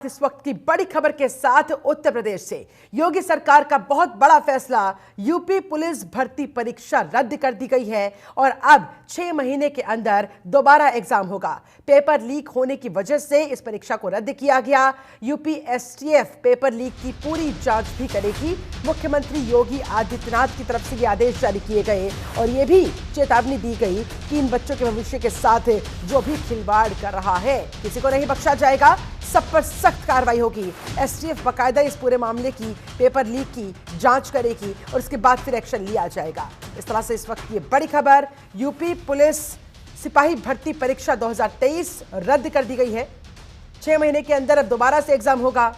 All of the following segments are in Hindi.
इस वक्त की बड़ी खबर के साथ उत्तर प्रदेश से योगी सरकार का बहुत बड़ा फैसला। यूपी पुलिस भर्ती परीक्षा रद्द कर दी गई है और अब 6 महीने के अंदर दोबारा एग्जाम होगा। पेपर लीक होने की वजह से इस परीक्षा को रद्द किया गया। यूपी एसटीएफ पेपर लीक की पूरी जांच भी करेगी। मुख्यमंत्री योगी आदित्यनाथ की तरफ से ये आदेश जारी किए गए और ये भी चेतावनी दी गई कि इन बच्चों के भविष्य के साथ जो भी खिलवाड़ कर रहा है किसी को नहीं बख्शा जाएगा, सब पर सख्त कार्रवाई होगी। एसटीएफ बकायदा इस पूरे मामले की पेपर लीक की जांच करेगी और उसके बाद फिर एक्शन लिया जाएगा। इस तरह से इस वक्त ये बड़ी खबर, यूपी पुलिस सिपाही भर्ती परीक्षा 2023 रद्द कर दी गई है। 6 महीने के अंदर अब दोबारा से एग्जाम होगा।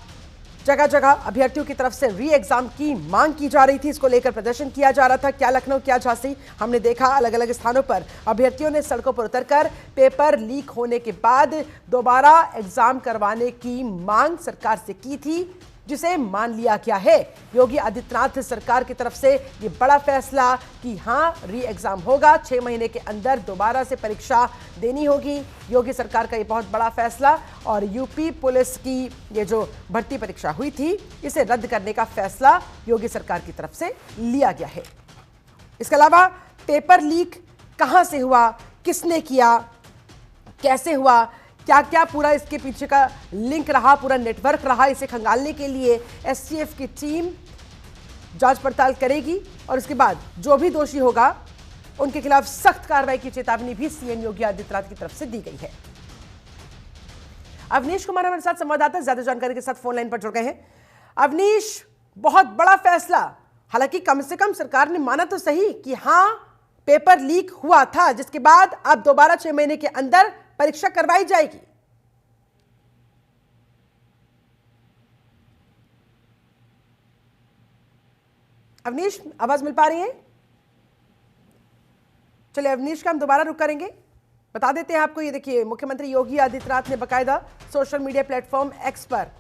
जगह जगह अभ्यर्थियों की तरफ से री एग्जाम की मांग की जा रही थी। इसको लेकर प्रदर्शन किया जा रहा था। क्या लखनऊ, क्या झांसी, हमने देखा अलग अलग स्थानों पर अभ्यर्थियों ने सड़कों पर उतरकर पेपर लीक होने के बाद दोबारा एग्जाम करवाने की मांग सरकार से की थी, जिसे मान लिया गया है। योगी आदित्यनाथ सरकार की तरफ से ये बड़ा फैसला कि हां, री एग्जाम होगा, 6 महीने के अंदर दोबारा से परीक्षा देनी होगी। योगी सरकार का ये बहुत बड़ा फैसला और यूपी पुलिस की ये जो भर्ती परीक्षा हुई थी इसे रद्द करने का फैसला योगी सरकार की तरफ से लिया गया है। इसके अलावा पेपर लीक कहां से हुआ, किसने किया, कैसे हुआ, क्या क्या पूरा इसके पीछे का लिंक रहा, पूरा नेटवर्क रहा, इसे खंगालने के लिए एसटीएफ की टीम जांच पड़ताल करेगी और उसके बाद जो भी दोषी होगा उनके खिलाफ सख्त कार्रवाई की चेतावनी भी सीएम योगी आदित्यनाथ की तरफ से दी गई है। अवनीश कुमार हमारे साथ संवाददाता ज्यादा जानकारी के साथ फोन लाइन पर जुड़ गए हैं। अवनीश, बहुत बड़ा फैसला, हालांकि कम से कम सरकार ने माना तो सही कि हां, पेपर लीक हुआ था, जिसके बाद अब दोबारा 6 महीने के अंदर परीक्षा करवाई जाएगी। अवनीश, आवाज मिल पा रही है? चलिए अवनीश का हम दोबारा रुक करेंगे। बता देते हैं आपको, ये देखिए मुख्यमंत्री योगी आदित्यनाथ ने बकायदा सोशल मीडिया प्लेटफॉर्म एक्स पर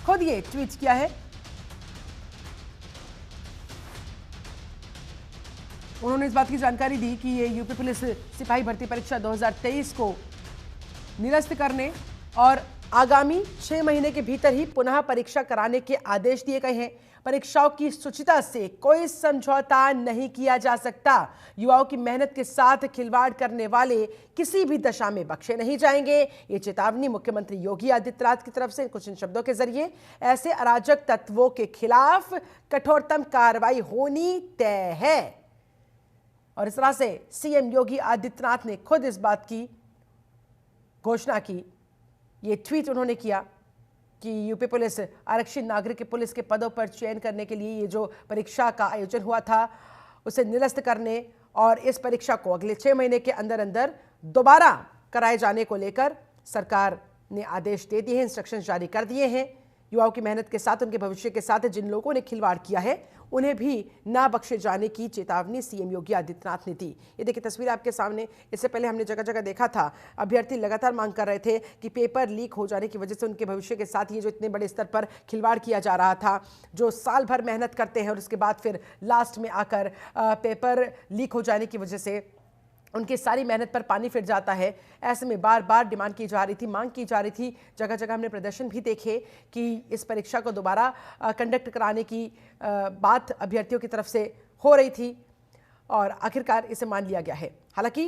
खुद ये ट्वीट किया है। उन्होंने इस बात की जानकारी दी कि ये यूपी पुलिस सिपाही भर्ती परीक्षा 2023 को निरस्त करने और आगामी 6 महीने के भीतर ही पुनः परीक्षा कराने के आदेश दिए गए हैं। परीक्षाओं की शुचिता से कोई समझौता नहीं किया जा सकता। युवाओं की मेहनत के साथ खिलवाड़ करने वाले किसी भी दशा में बख्शे नहीं जाएंगे। ये चेतावनी मुख्यमंत्री योगी आदित्यनाथ की तरफ से कुछ इन शब्दों के जरिए, ऐसे अराजक तत्वों के खिलाफ कठोरतम कार्रवाई होनी तय है। और इस तरह से सीएम योगी आदित्यनाथ ने खुद इस बात की घोषणा की। ये ट्वीट उन्होंने किया कि यूपी पुलिस आरक्षित नागरिक पुलिस के पदों पर चयन करने के लिए ये जो परीक्षा का आयोजन हुआ था उसे निरस्त करने और इस परीक्षा को अगले 6 महीने के अंदर अंदर दोबारा कराए जाने को लेकर सरकार ने आदेश दे दिए हैं, इंस्ट्रक्शंस जारी कर दिए हैं। युवाओं की मेहनत के साथ, उनके भविष्य के साथ जिन लोगों ने खिलवाड़ किया है उन्हें भी ना बख्शे जाने की चेतावनी सीएम योगी आदित्यनाथ ने दी। ये देखिए तस्वीर आपके सामने। इससे पहले हमने जगह जगह देखा था अभ्यर्थी लगातार मांग कर रहे थे कि पेपर लीक हो जाने की वजह से उनके भविष्य के साथ ये जो इतने बड़े स्तर पर खिलवाड़ किया जा रहा था, जो साल भर मेहनत करते हैं और उसके बाद फिर लास्ट में आकर पेपर लीक हो जाने की वजह से उनकी सारी मेहनत पर पानी फिर जाता है। ऐसे में बार बार डिमांड की जा रही थी, मांग की जा रही थी। जगह जगह हमने प्रदर्शन भी देखे कि इस परीक्षा को दोबारा कंडक्ट कराने की बात अभ्यर्थियों की तरफ से हो रही थी और आखिरकार इसे मान लिया गया है। हालांकि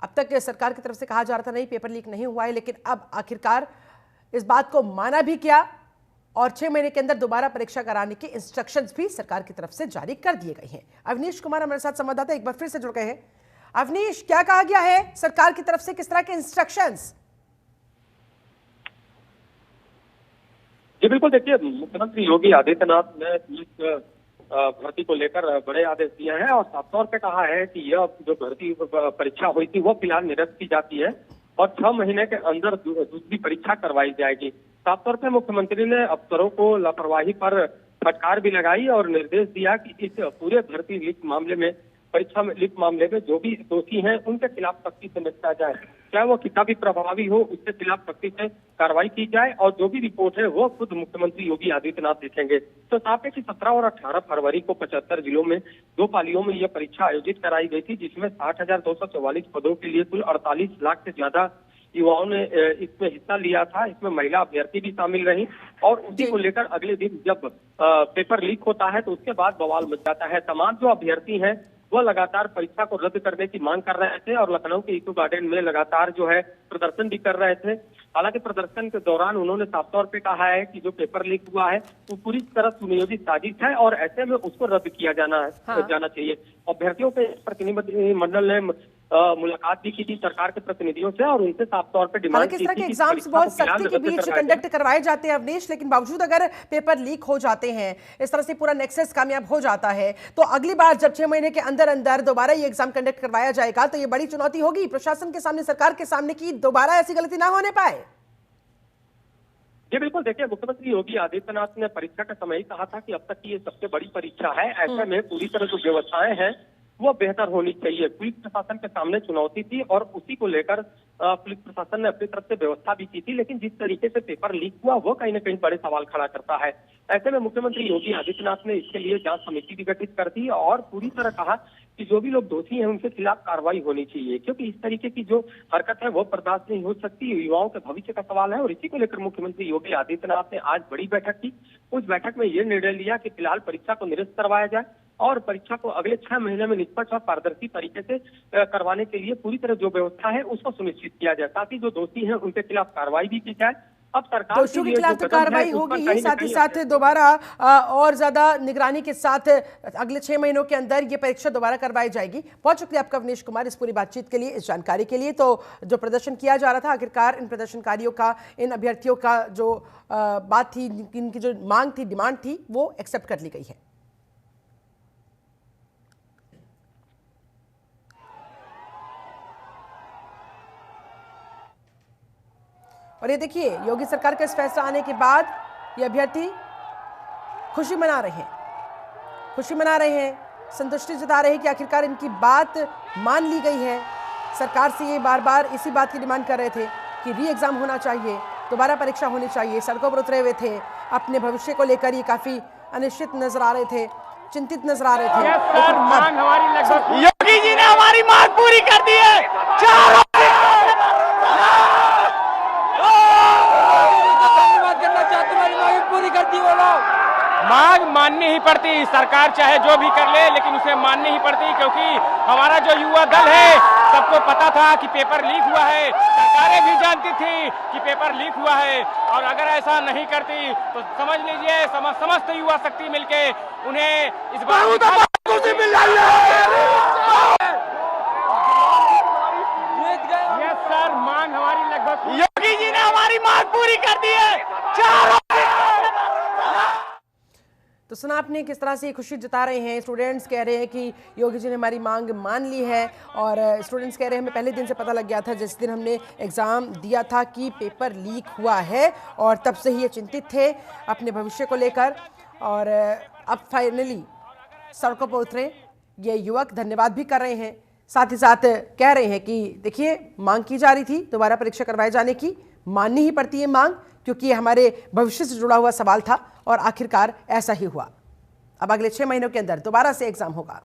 अब तक सरकार की तरफ से कहा जा रहा था नहीं, पेपर लीक नहीं हुआ है, लेकिन अब आखिरकार इस बात को माना भी किया और 6 महीने के अंदर दोबारा परीक्षा कराने के इंस्ट्रक्शंस भी सरकार की तरफ से जारी कर दिए गए हैं। अवनीश कुमार हमारे साथ संवाददाता एक बार फिर से जुड़ गए हैं। अवनीश, क्या कहा गया है सरकार की तरफ से, किस तरह के इंस्ट्रक्शंस? जी बिल्कुल, देखिए मुख्यमंत्री योगी आदित्यनाथ ने पुलिस भर्ती को लेकर बड़े आदेश दिए हैं और साफ तौर पे कहा है कि यह जो भर्ती परीक्षा हुई थी वो फिलहाल निरस्त की जाती है और 6 महीने के अंदर दूसरी परीक्षा करवाई जाएगी। साफ तौर पे मुख्यमंत्री ने अफसरों को लापरवाही पर फटकार भी लगाई और निर्देश दिया कि इस पूरे भर्ती लीक मामले में, परीक्षा में लीक मामले में जो भी दोषी हैं उनके खिलाफ सख्ती से निपटा जाए, चाहे वो कितना भी प्रभावी हो, उसके खिलाफ सख्ती से कार्रवाई की जाए और जो भी रिपोर्ट है वो खुद मुख्यमंत्री योगी आदित्यनाथ देखेंगे। तो साफ है कि 17 और 18 फरवरी को 75 जिलों में 2 पालियों में यह परीक्षा आयोजित कराई गई थी, जिसमें 60,244 पदों के लिए कुल 48 लाख से ज्यादा युवाओं ने इसमें हिस्सा लिया था। इसमें महिला अभ्यर्थी भी शामिल रही और उसी को लेकर अगले दिन जब पेपर लीक होता है तो उसके बाद बवाल मच जाता है। तमाम जो अभ्यर्थी हैं वह लगातार परीक्षा को रद्द करने की मांग कर रहे थे और लखनऊ के इको गार्डन में लगातार जो है प्रदर्शन भी कर रहे थे। हालांकि प्रदर्शन के दौरान उन्होंने साफ तौर पे कहा है कि जो पेपर लीक हुआ है वो पूरी तरह सुनियोजित साजिश है और ऐसे में उसको रद्द किया जाना चाहिए। अभ्यर्थियों के प्रतिनिधिमंडल ने मुलाकात भी की थी सरकार के प्रतिनिधियों से और उनसे साफ तौर पे डिमांड की थी। किस तरह के एग्जाम्स बहुत सख्ती के बीच कंडक्ट करवाए जाते हैं अवनीश, लेकिन बावजूद अगर पेपर लीक हो जाते हैं, इस तरह से पूरा नेक्सस कामयाब हो जाता है, तो अगली बार जब 6 महीने के अंदर अंदर दोबारा ये एग्जाम कंडक्ट करवाया जाएगा तो ये बड़ी चुनौती होगी प्रशासन के सामने, सरकार के सामने की दोबारा ऐसी गलती ना होने पाए। जी बिल्कुल, देखिए मुख्यमंत्री योगी आदित्यनाथ ने परीक्षा के समय ही कहा था कि अब तक की ये सबसे बड़ी परीक्षा है। ऐसे में पूरी तरह जो व्यवस्थाएं हैं वो बेहतर होनी चाहिए। पुलिस प्रशासन के सामने चुनौती थी और उसी को लेकर पुलिस प्रशासन ने अपनी तरफ से व्यवस्था भी की थी, लेकिन जिस तरीके से पेपर लीक हुआ वो कहीं ना कहीं बड़े सवाल खड़ा करता है। ऐसे में मुख्यमंत्री योगी आदित्यनाथ ने इसके लिए जांच समिति भी गठित कर दी और पूरी तरह कहा कि जो भी लोग दोषी हैं उनके खिलाफ कार्रवाई होनी चाहिए, क्योंकि इस तरीके की जो हरकत है वो बर्दाश्त नहीं हो सकती। युवाओं के भविष्य का सवाल है और इसी को लेकर मुख्यमंत्री योगी आदित्यनाथ ने आज बड़ी बैठक की। उस बैठक में ये निर्णय लिया कि फिलहाल परीक्षा को निरस्त करवाया जाए और परीक्षा को अगले 6 महीने में निष्पक्ष और पारदर्शी तरीके से करवाने के लिए पूरी तरह जो व्यवस्था है उसको सुनिश्चित किया जाए। साथ ही जो दोषी हैं उनके खिलाफ कार्रवाई भी की जाए। अब सरकार दोषियों के खिलाफ तो कार्रवाई होगी ही, साथ ही साथ दोबारा और ज्यादा निगरानी के साथ अगले 6 महीनों के अंदर ये परीक्षा दोबारा करवाई जाएगी। बहुत शुक्रिया आपका अवनीश कुमार इस पूरी बातचीत के लिए, इस जानकारी के लिए। तो जो प्रदर्शन किया जा रहा था, आखिरकार इन प्रदर्शनकारियों का, इन अभ्यर्थियों का जो बात थी, इनकी जो मांग थी, डिमांड थी, वो एक्सेप्ट कर ली गई है। और ये देखिए, योगी सरकार का इस फैसला आने के बाद ये अभ्यर्थी खुशी मना रहे हैं, संतुष्टि जता रहे हैं कि आखिरकार इनकी बात मान ली गई है। सरकार से ये बार बार इसी बात की डिमांड कर रहे थे कि री एग्जाम होना चाहिए, दोबारा परीक्षा होनी चाहिए। सड़कों पर उतरे हुए थे, अपने भविष्य को लेकर ये काफी अनिश्चित नजर आ रहे थे, चिंतित नजर आ रहे थे। मांग हमारी लगभग योगी जी ने हमारी मांग पूरी कर दी है। मांग माननी ही पड़ती, सरकार चाहे जो भी कर ले लेकिन उसे माननी ही पड़ती, क्योंकि हमारा जो युवा दल है सबको पता था कि पेपर लीक हुआ है, सरकारें भी जानती थी कि पेपर लीक हुआ है और अगर ऐसा नहीं करती तो समझ लीजिए समस्त युवा शक्ति मिलके उन्हें इस बार सर मांग हमारी लगभग योगी जी ने हमारी मांग पूरी कर दी है। तो सुना आपने किस तरह से ये खुशी जता रहे हैं। स्टूडेंट्स कह रहे हैं कि योगी जी ने हमारी मांग मान ली है और स्टूडेंट्स कह रहे हैं हमें पहले दिन से पता लग गया था जिस दिन हमने एग्ज़ाम दिया था कि पेपर लीक हुआ है और तब से ही ये चिंतित थे अपने भविष्य को लेकर और अब फाइनली सड़कों पर उतरे ये युवक, धन्यवाद भी कर रहे हैं। साथ ही साथ कह रहे हैं कि देखिए, मांग की जा रही थी दोबारा परीक्षा करवाए जाने की, माननी ही पड़ती है मांग, क्योंकि ये हमारे भविष्य से जुड़ा हुआ सवाल था और आखिरकार ऐसा ही हुआ। अब अगले 6 महीनों के अंदर दोबारा से एग्जाम होगा।